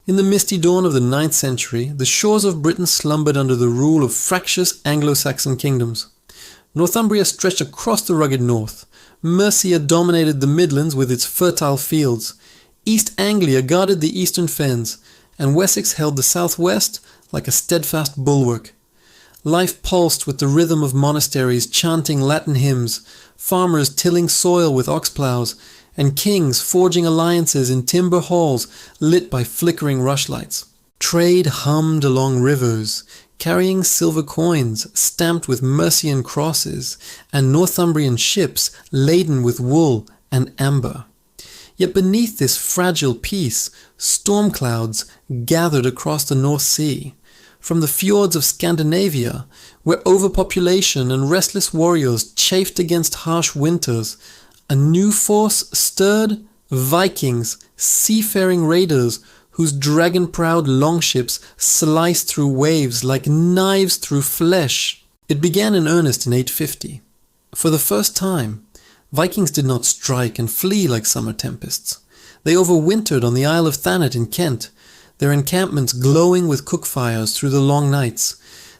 In the misty dawn of the 9th century, the shores of Britain slumbered under the rule of fractious Anglo-Saxon kingdoms. Northumbria stretched across the rugged north. Mercia dominated the Midlands with its fertile fields. East Anglia guarded the eastern fens, and Wessex held the southwest like a steadfast bulwark. Life pulsed with the rhythm of monasteries chanting Latin hymns, farmers tilling soil with ox plows, and kings forging alliances in timber halls lit by flickering rushlights. Trade hummed along rivers, carrying silver coins stamped with Mercian crosses, and Northumbrian ships laden with wool and amber. Yet beneath this fragile peace, storm clouds gathered across the North Sea. From the fjords of Scandinavia, where overpopulation and restless warriors chafed against harsh winters, a new force stirred: Vikings, seafaring raiders whose dragon-prowed longships sliced through waves like knives through flesh. It began in earnest in 850. For the first time, Vikings did not strike and flee like summer tempests. They overwintered on the Isle of Thanet in Kent, their encampments glowing with cook fires through the long nights.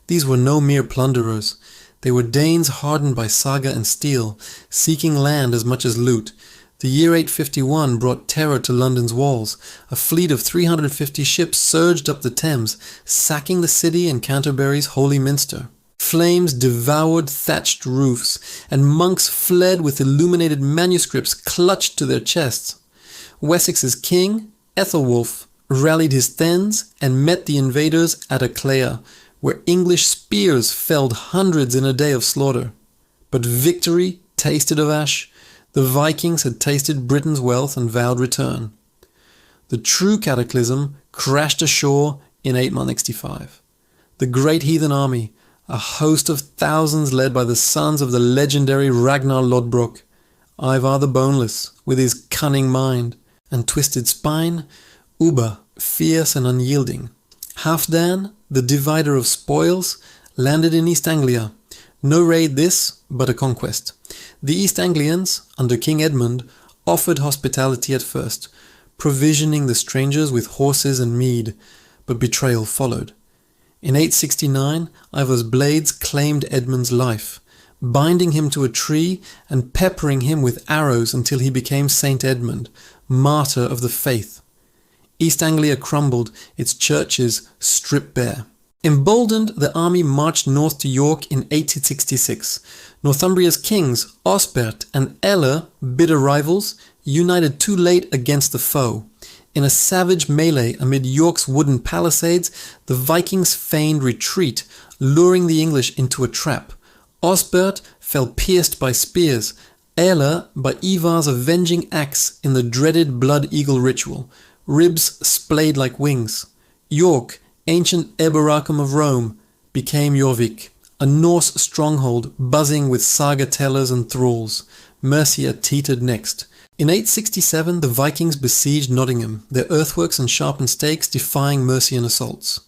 These were no mere plunderers. They were Danes hardened by saga and steel, seeking land as much as loot. The year 851 brought terror to London's walls. A fleet of 350 ships surged up the Thames, sacking the city and Canterbury's Holy Minster. Flames devoured thatched roofs, and monks fled with illuminated manuscripts clutched to their chests. Wessex's king, Ethelwulf, rallied his thegns and met the invaders at Aclea, where English spears felled hundreds in a day of slaughter. But victory tasted of ash. The Vikings had tasted Britain's wealth and vowed return. The true cataclysm crashed ashore in 865. The Great Heathen Army, a host of thousands led by the sons of the legendary Ragnar Lodbrok, Ivar the Boneless, with his cunning mind and twisted spine, Ubba, fierce and unyielding. Halfdan, the divider of spoils, landed in East Anglia. No raid this, but a conquest. The East Anglians, under King Edmund, offered hospitality at first, provisioning the strangers with horses and mead, but betrayal followed. In 869, Ivar's blades claimed Edmund's life, binding him to a tree and peppering him with arrows until he became Saint Edmund, martyr of the faith. East Anglia crumbled, its churches stripped bare. Emboldened, the army marched north to York in 866. Northumbria's kings, Osbert and Eller, bitter rivals, united too late against the foe. In a savage melee amid York's wooden palisades, the Vikings feigned retreat, luring the English into a trap. Osbert fell pierced by spears, Eller by Ivar's avenging axe in the dreaded blood eagle ritual. Ribs splayed like wings. York, ancient Eboracum of Rome, became Jorvik, a Norse stronghold buzzing with saga tellers and thralls. Mercia teetered next. In 867 the Vikings besieged Nottingham, their earthworks and sharpened stakes defying Mercian assaults.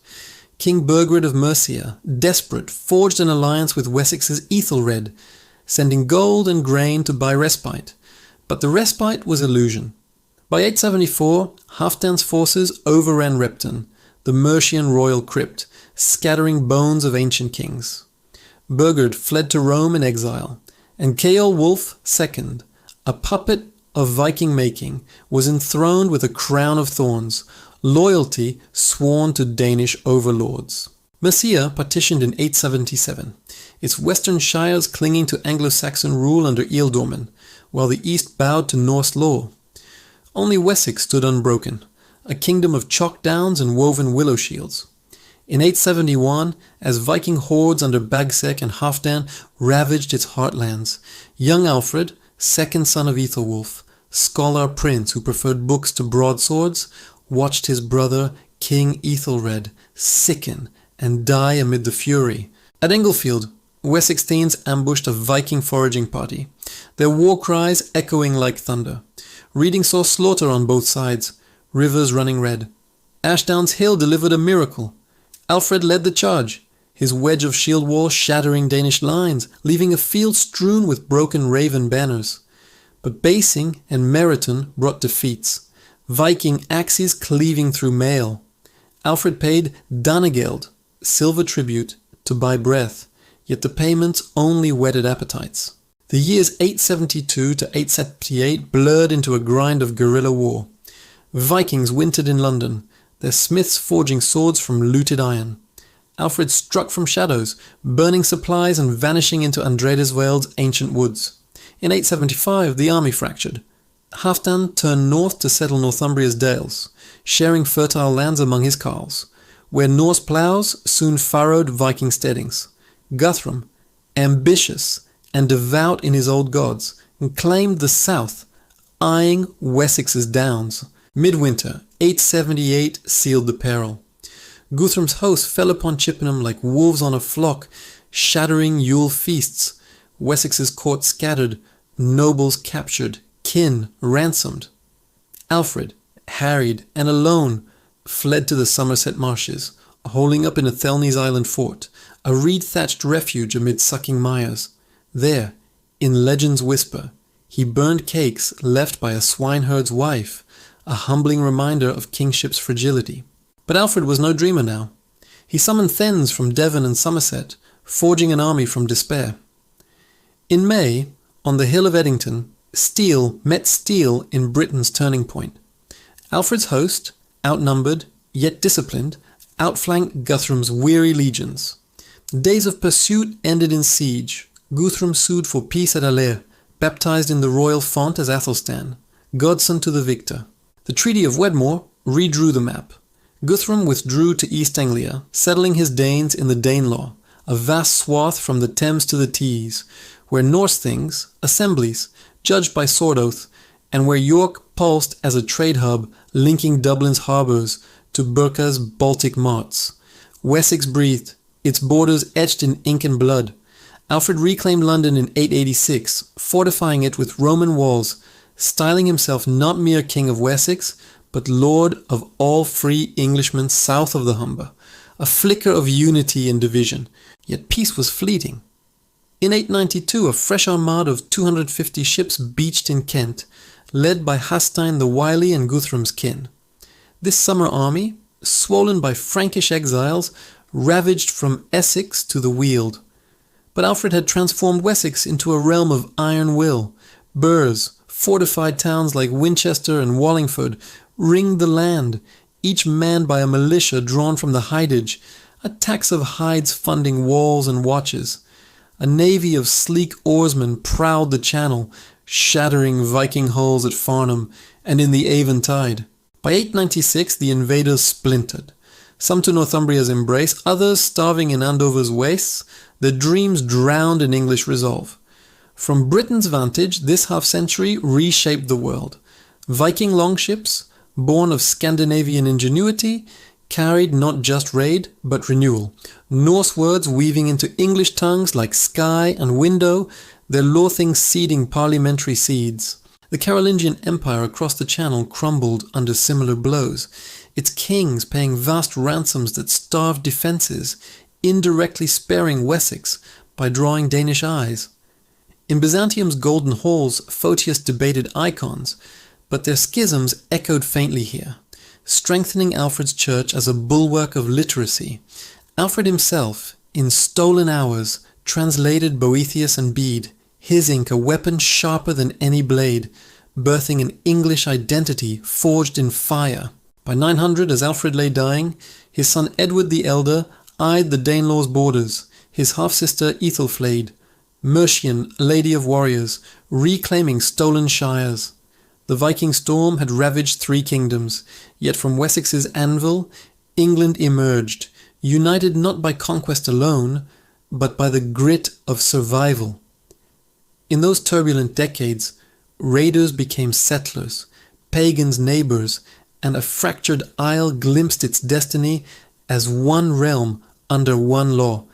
King Burgred of Mercia, desperate, forged an alliance with Wessex's Ethelred, sending gold and grain to buy respite. But the respite was illusion. By 874, Halfdan's forces overran Repton, the Mercian royal crypt, scattering bones of ancient kings. Burgred fled to Rome in exile, and Ceolwulf II, a puppet of Viking making, was enthroned with a crown of thorns, loyalty sworn to Danish overlords. Mercia partitioned in 877, its western shires clinging to Anglo-Saxon rule under Ealdorman, while the east bowed to Norse law. Only Wessex stood unbroken, a kingdom of chalk downs and woven willow shields. In 871, as Viking hordes under Bagsec and Halfdan ravaged its heartlands, young Alfred, second son of Ethelwulf, scholar prince who preferred books to broadswords, watched his brother King Ethelred sicken and die amid the fury. At Englefield, Wessex Thanes ambushed a Viking foraging party, their war cries echoing like thunder. Reading saw slaughter on both sides, rivers running red. Ashdown's Hill delivered a miracle. Alfred led the charge, his wedge of shield wall shattering Danish lines, leaving a field strewn with broken raven banners. But Basing and Meriton brought defeats, Viking axes cleaving through mail. Alfred paid danegeld, silver tribute, to buy breath, yet the payments only whetted appetites. The years 872 to 878 blurred into a grind of guerrilla war. Vikings wintered in London, their smiths forging swords from looted iron. Alfred struck from shadows, burning supplies and vanishing into Andredesveld's ancient woods. In 875 the army fractured. Halfdan turned north to settle Northumbria's dales, sharing fertile lands among his carls, where Norse ploughs soon furrowed Viking steadings. Guthrum, ambitious and devout in his old gods, claimed the south, eyeing Wessex's downs. Midwinter 878 sealed the peril. Guthrum's host fell upon Chippenham like wolves on a flock, shattering Yule feasts. Wessex's court scattered, nobles captured, kin ransomed. Alfred, harried and alone, fled to the Somerset marshes, holding up in Athelney's island fort, a reed-thatched refuge amid sucking mires. There, in legend's whisper, he burned cakes left by a swineherd's wife, a humbling reminder of kingship's fragility. But Alfred was no dreamer now. He summoned thegns from Devon and Somerset, forging an army from despair. In May, on the hill of Edington, steel met steel in Britain's turning point. Alfred's host, outnumbered, yet disciplined, outflanked Guthrum's weary legions. Days of pursuit ended in siege. Guthrum sued for peace at Allaire, baptized in the royal font as Athelstan, godson to the victor. The Treaty of Wedmore redrew the map. Guthrum withdrew to East Anglia, settling his Danes in the Danelaw, a vast swath from the Thames to the Tees, where Norse things, assemblies, judged by sword oath, and where York pulsed as a trade hub linking Dublin's harbours to Burka's Baltic marts. Wessex breathed, its borders etched in ink and blood. Alfred reclaimed London in 886, fortifying it with Roman walls, styling himself not mere King of Wessex, but Lord of all free Englishmen south of the Humber, a flicker of unity in division, yet peace was fleeting. In 892 a fresh armada of 250 ships beached in Kent, led by Hastein the Wily and Guthrum's kin. This summer army, swollen by Frankish exiles, ravaged from Essex to the Weald. But Alfred had transformed Wessex into a realm of iron will. Burhs, fortified towns like Winchester and Wallingford, ringed the land, each manned by a militia drawn from the hidage, a tax of hides funding walls and watches. A navy of sleek oarsmen prowled the channel, shattering Viking hulls at Farnham and in the Avon tide. By 896 the invaders splintered, some to Northumbria's embrace, others starving in Andover's wastes, their dreams drowned in English resolve. From Britain's vantage, this half-century reshaped the world. Viking longships, born of Scandinavian ingenuity, carried not just raid, but renewal. Norse words weaving into English tongues like sky and window, their Lothing seeding parliamentary seeds. The Carolingian Empire across the Channel crumbled under similar blows, its kings paying vast ransoms that starved defences, indirectly sparing Wessex by drawing Danish eyes. In Byzantium's golden halls, Photius debated icons, but their schisms echoed faintly here, strengthening Alfred's church as a bulwark of literacy. Alfred himself, in stolen hours, translated Boethius and Bede, his ink a weapon sharper than any blade, birthing an English identity forged in fire. By 900, as Alfred lay dying, his son Edward the Elder eyed the Danelaw's borders, his half-sister Ethelflaed, Mercian, lady of warriors, reclaiming stolen shires. The Viking storm had ravaged 3 kingdoms, yet from Wessex's anvil, England emerged, united not by conquest alone, but by the grit of survival. In those turbulent decades, raiders became settlers, pagans neighbours, and a fractured isle glimpsed its destiny as one realm under one law,